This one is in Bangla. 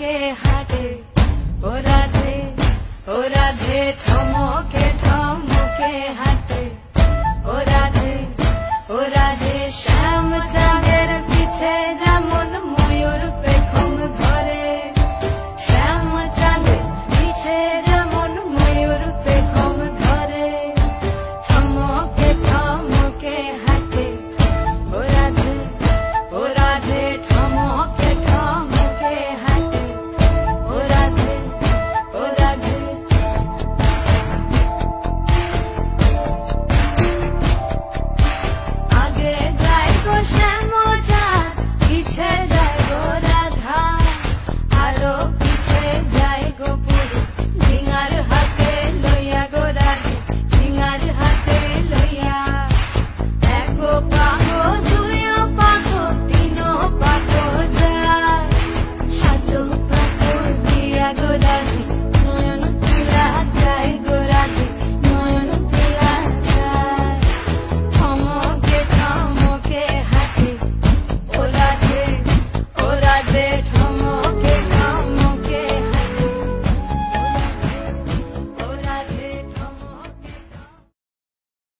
থমকে হাঁটে ও রাধে, ও রাধে থমকে থমকে হাঁটে ও রাধে, ও রাধে শ্যাম চাঁদের পিছে যেমন ময়ূর পেখম ধরে, শ্যাম চাঁদের পিছে যেমন ময়ূর পেখম ধরে, থমকে থমকে হাঁটে ও রাধে, ও রাধে থমকে থমকে হাঁটে ও রাধে, ও রাধে। আগে যায় গো শ্যাম চাঁদ, পিছে যায় গো রাধা, আরো পিছে যায় গো পুরী, ঝিঙার হাতে লইয়া গো রাধে, ঝিঙার হাতে লইয়া। এগো পাগো দুইও পাগো তিনও পাগো যায়, হাতো পাগো দিয়া গো